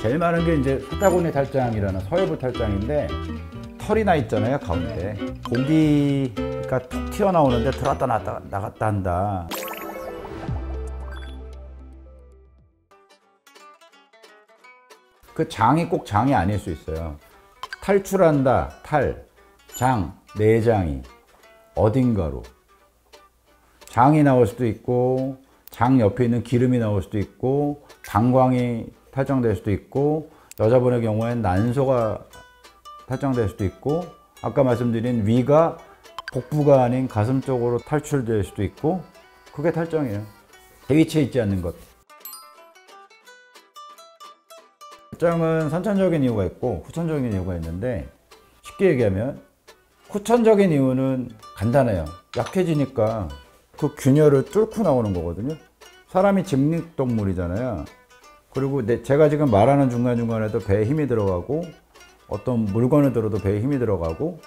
제일 많은 게 이제 사타구니 탈장이라는 서해부 탈장인데 털이 나 있잖아요, 가운데. 고기가 툭 튀어나오는데 들어왔다 나갔다 한다. 그 장이 꼭 장이 아닐 수 있어요. 탈출한다, 장, 내장이 어딘가로 장이 나올 수도 있고, 장 옆에 있는 기름이 나올 수도 있고, 방광이 탈장될 수도 있고, 여자분의 경우엔 난소가 탈장될 수도 있고, 아까 말씀드린 위가 복부가 아닌 가슴 쪽으로 탈출될 수도 있고, 그게 탈장이에요. 대위치에 있지 않는 것. 탈장은 선천적인 이유가 있고 후천적인 이유가 있는데, 쉽게 얘기하면 후천적인 이유는 간단해요. 약해지니까 그 균열을 뚫고 나오는 거거든요. 사람이 직립동물이잖아요. 그리고 제가 지금 말하는 중간중간에도 배에 힘이 들어가고, 어떤 물건을 들어도 배에 힘이 들어가고,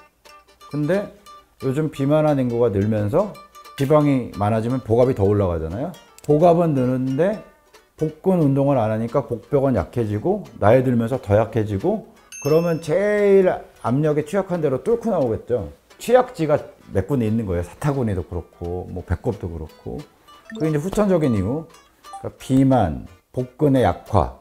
근데 요즘 비만한 인구가 늘면서 지방이 많아지면 복압이 더 올라가잖아요. 복압은 느는데 복근 운동을 안 하니까 복벽은 약해지고, 나이 들면서 더 약해지고, 그러면 제일 압력에 취약한 대로 뚫고 나오겠죠. 취약지가 몇 군데 있는 거예요. 사타구니도 그렇고, 뭐 배꼽도 그렇고. 그게 이제 후천적인 이유. 그러니까 비만, 복근의 약화,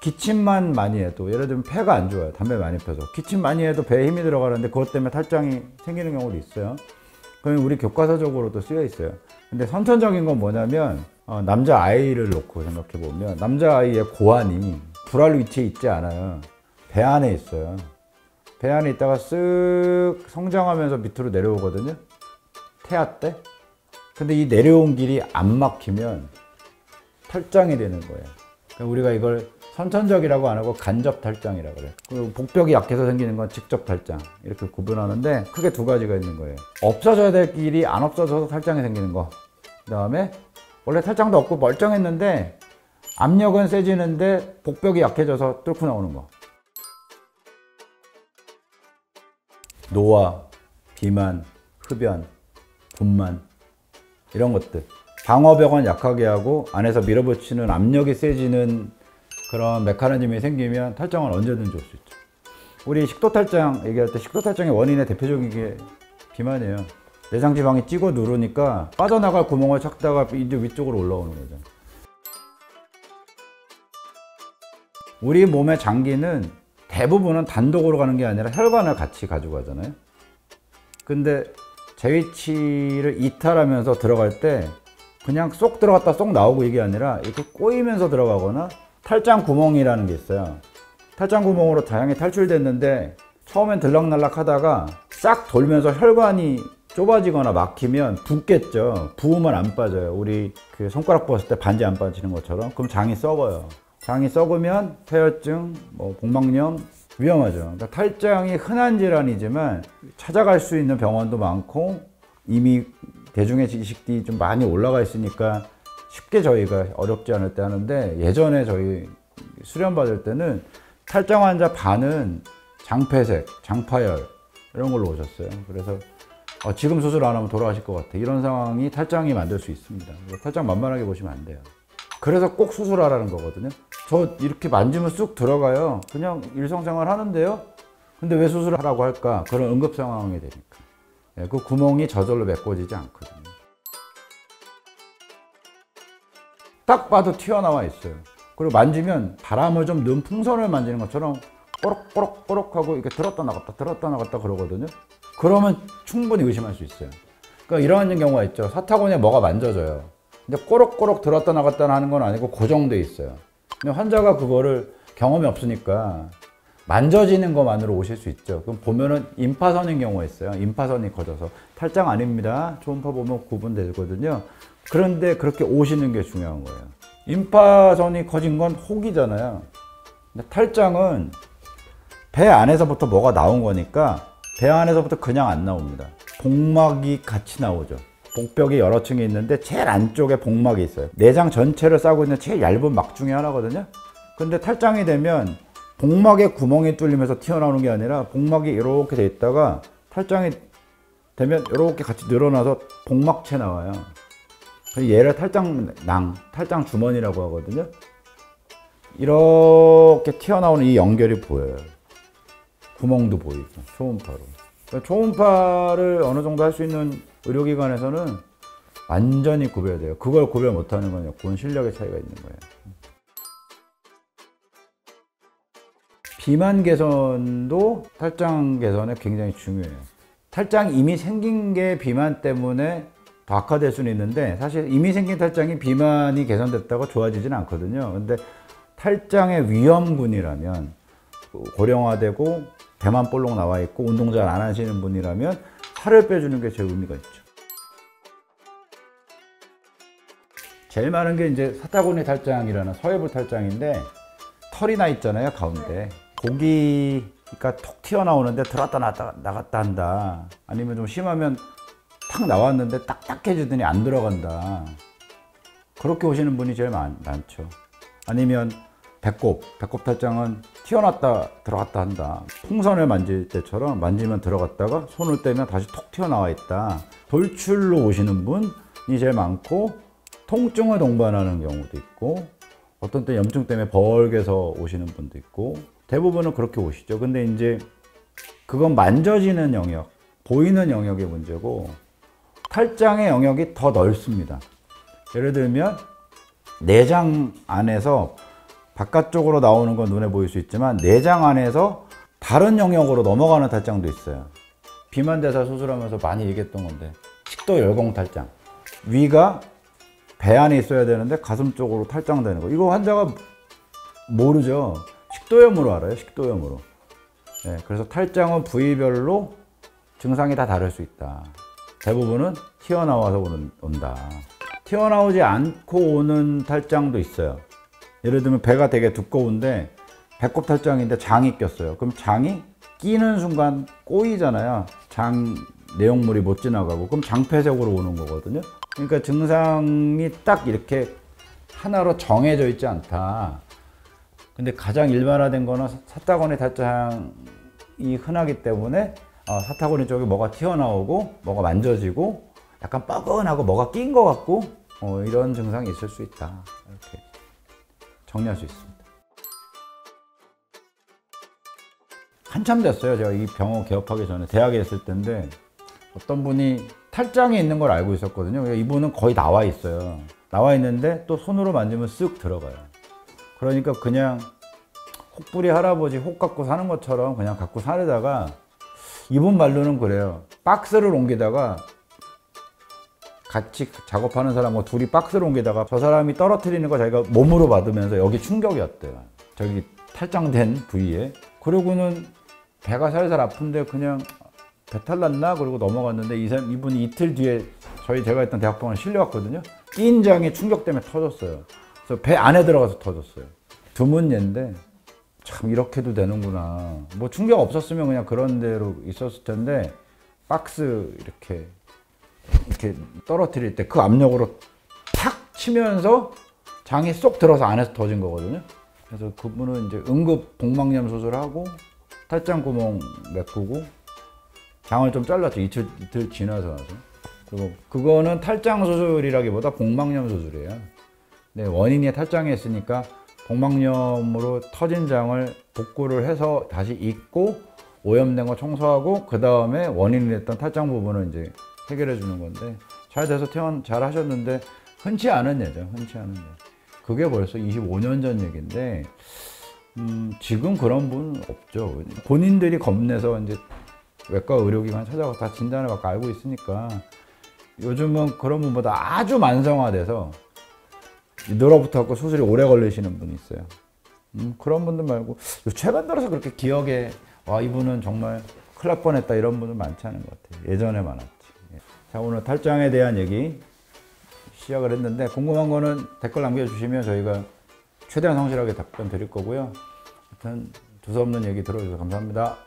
기침만 많이 해도, 예를 들면 폐가 안 좋아요. 담배 많이 펴서. 기침 많이 해도 배에 힘이 들어가는데 그것 때문에 탈장이 생기는 경우도 있어요. 그러면 우리 교과서적으로도 쓰여 있어요. 근데 선천적인 건 뭐냐면, 남자아이를 놓고 생각해 보면 남자아이의 고환이 불알 위치에 있지 않아요. 배 안에 있어요. 배 안에 있다가 쓱 성장하면서 밑으로 내려오거든요. 태아 때. 근데 이 내려온 길이 안 막히면 탈장이 되는 거예요. 그러니까 우리가 이걸 선천적이라고 안 하고 간접 탈장이라고 그래요. 그리고 복벽이 약해서 생기는 건 직접 탈장, 이렇게 구분하는데 크게 두 가지가 있는 거예요. 없어져야 될 길이 안 없어져서 탈장이 생기는 거. 그 다음에 원래 탈장도 없고 멀쩡했는데 압력은 세지는데 복벽이 약해져서 뚫고 나오는 거. 노화, 비만, 흡연, 분만, 이런 것들. 방어벽은 약하게 하고 안에서 밀어붙이는 압력이 세지는 그런 메커니즘이 생기면 탈장은 언제든지 올 수 있죠. 우리 식도탈장 얘기할 때 식도탈장의 원인의 대표적인 게 비만이에요. 내장지방이 찌고 누르니까 빠져나갈 구멍을 찾다가 이제 위쪽으로 올라오는 거죠. 우리 몸의 장기는 대부분은 단독으로 가는 게 아니라 혈관을 같이 가지고 가잖아요. 근데 제위치를 이탈하면서 들어갈 때 그냥 쏙 들어갔다 쏙 나오고 이게 아니라 이렇게 꼬이면서 들어가거나, 탈장 구멍이라는 게 있어요. 탈장 구멍으로 다양히 탈출됐는데 처음엔 들락날락 하다가 싹 돌면서 혈관이 좁아지거나 막히면 붓겠죠. 부으면 안 빠져요. 우리 그 손가락 벗을 때 반지 안 빠지는 것처럼. 그럼 장이 썩어요. 장이 썩으면 폐혈증, 뭐 복막염 위험하죠. 그러니까 탈장이 흔한 질환이지만 찾아갈 수 있는 병원도 많고, 이미 대중의 지식이 좀 많이 올라가 있으니까 쉽게 저희가 어렵지 않을 때 하는데, 예전에 저희 수련 받을 때는 탈장 환자 반은 장폐색, 장파열 이런 걸로 오셨어요. 그래서 지금 수술 안 하면 돌아가실 것 같아, 이런 상황이 탈장이 만들 수 있습니다. 탈장 만만하게 보시면 안 돼요. 그래서 꼭 수술하라는 거거든요. 저 이렇게 만지면 쑥 들어가요. 그냥 일상생활 하는데요. 근데 왜 수술을 하라고 할까? 그런 응급 상황이 되니까. 그 구멍이 저절로 메꿔지지 않거든요. 딱 봐도 튀어나와 있어요. 그리고 만지면 바람을 좀 넣은 풍선을 만지는 것처럼 꼬록꼬록 하고 이렇게 들었다 나갔다 그러거든요. 그러면 충분히 의심할 수 있어요. 그러니까 이러한 경우가 있죠. 사타구니에 뭐가 만져져요. 근데 꼬록꼬록 들었다 나갔다 하는 건 아니고 고정돼 있어요. 근데 환자가 그거를 경험이 없으니까 만져지는 것만으로 오실 수 있죠. 그럼 보면은 임파선인 경우가 있어요. 임파선이 커져서 탈장 아닙니다. 초음파 보면 구분되거든요. 그런데 그렇게 오시는 게 중요한 거예요. 임파선이 커진 건 혹이잖아요. 근데 탈장은 배 안에서부터 뭐가 나온 거니까 배 안에서부터 그냥 안 나옵니다. 복막이 같이 나오죠. 복벽이 여러 층이 있는데 제일 안쪽에 복막이 있어요. 내장 전체를 싸고 있는 제일 얇은 막 중에 하나거든요. 근데 탈장이 되면 복막에 구멍이 뚫리면서 튀어나오는 게 아니라 복막이 이렇게 돼 있다가 탈장이 되면 이렇게 같이 늘어나서 복막체 나와요. 얘를 탈장낭, 탈장 주머니라고 하거든요. 이렇게 튀어나오는 이 연결이 보여요. 구멍도 보이고 초음파로. 그러니까 초음파를 어느 정도 할 수 있는 의료기관에서는 완전히 구별돼요. 그걸 구별 못하는 건 그건 실력의 차이가 있는 거예요. 비만 개선도 탈장 개선에 굉장히 중요해요. 탈장이 이미 생긴 게 비만 때문에 더 악화될 수는 있는데 사실 이미 생긴 탈장이 비만이 개선됐다고 좋아지지는 않거든요. 근데 탈장의 위험군이라면 고령화되고 배만 볼록 나와 있고 운동 잘 안 하시는 분이라면 살을 빼주는 게 제일 의미가 있죠. 제일 많은 게 이제 사타구니 탈장이라는 서해부 탈장인데 털이 나 있잖아요, 가운데. 고기가 톡 튀어나오는데 들어갔다 나갔다 한다. 아니면 좀 심하면 탁 나왔는데 딱딱해지더니 안 들어간다. 그렇게 오시는 분이 제일 많죠. 아니면 배꼽 탈장은 튀어났다 들어갔다 한다. 풍선을 만질 때처럼 만지면 들어갔다가 손을 떼면 다시 톡 튀어나와 있다. 돌출로 오시는 분이 제일 많고 통증을 동반하는 경우도 있고 어떤 때 염증 때문에 벌게서 오시는 분도 있고 대부분은 그렇게 오시죠. 근데 이제 그건 만져지는 영역, 보이는 영역의 문제고 탈장의 영역이 더 넓습니다. 예를 들면 내장 안에서 바깥쪽으로 나오는 건 눈에 보일 수 있지만 내장 안에서 다른 영역으로 넘어가는 탈장도 있어요. 비만대사 수술하면서 많이 얘기했던 건데 식도 열공 탈장. 위가 배 안에 있어야 되는데 가슴 쪽으로 탈장되는 거. 이거 환자가 모르죠. 식도염으로 알아요. 식도염으로. 네, 그래서 탈장은 부위별로 증상이 다 다를 수 있다. 대부분은 튀어나와서 온다. 튀어나오지 않고 오는 탈장도 있어요. 예를 들면 배가 되게 두꺼운데 배꼽 탈장인데 장이 꼈어요. 그럼 장이 끼는 순간 꼬이잖아요. 장 내용물이 못 지나가고 그럼 장폐색으로 오는 거거든요. 그러니까 증상이 딱 이렇게 하나로 정해져 있지 않다. 근데 가장 일반화된 거는 사타구니 탈장이 흔하기 때문에 사타구니 쪽에 뭐가 튀어나오고 뭐가 만져지고 약간 뻐근하고 뭐가 낀 것 같고 이런 증상이 있을 수 있다. 이렇게 정리할 수 있습니다. 한참 됐어요. 제가 이 병원 개업하기 전에 대학에 있을 때인데 어떤 분이 탈장이 있는 걸 알고 있었거든요. 이분은 거의 나와 있어요. 나와 있는데 또 손으로 만지면 쓱 들어가요. 그러니까 그냥 혹부리 할아버지 혹 갖고 사는 것처럼 그냥 갖고 사려다가 이분 말로는 그래요. 박스를 옮기다가 같이 작업하는 사람과 둘이 박스를 옮기다가 저 사람이 떨어뜨리는 거 자기가 몸으로 받으면서 여기 충격이 왔대요. 저기 탈장된 부위에. 그러고는 배가 살살 아픈데 그냥 배탈 났나? 그러고 넘어갔는데 이분이 이틀 뒤에 제가 있던 대학병원에 실려왔거든요. 끼인 장이 충격 때문에 터졌어요. 그래서 배 안에 들어가서 터졌어요. 드문 예인데 참 이렇게도 되는구나. 뭐 충격 없었으면 그냥 그런 대로 있었을 텐데 박스 이렇게 떨어뜨릴 때 그 압력으로 탁 치면서 장이 쏙 들어서 안에서 터진 거거든요. 그래서 그분은 이제 응급 복막염 수술하고 탈장 구멍 메꾸고 장을 좀 잘랐죠. 이틀 지나서 나서. 그리고 그거는 탈장 수술이라기보다 복막염 수술이에요. 네, 원인이 탈장에 있으니까 복막염으로 터진 장을 복구를 해서 다시 잇고 오염된 거 청소하고 그 다음에 원인이 됐던 탈장 부분을 이제 해결해 주는 건데 잘 돼서 잘 하셨는데 흔치 않은 예죠. 흔치 않은 예. 그게 벌써 25년 전 얘기인데 지금 그런 분 없죠. 본인들이 겁내서 이제 외과 의료기관 찾아가서 다 진단을 받고 알고 있으니까 요즘은 그런 분보다 아주 만성화돼서 늘어붙어 갖고 수술이 오래 걸리시는 분이 있어요. 그런 분들 말고 최근 들어서 그렇게 기억에 와 이분은 정말 큰일 날 뻔했다 이런 분들 많지 않은 것 같아요. 예전에 많았지. 자, 오늘 탈장에 대한 얘기 시작을 했는데 궁금한 거는 댓글 남겨주시면 저희가 최대한 성실하게 답변 드릴 거고요. 하여튼 두서없는 얘기 들어주셔서 감사합니다.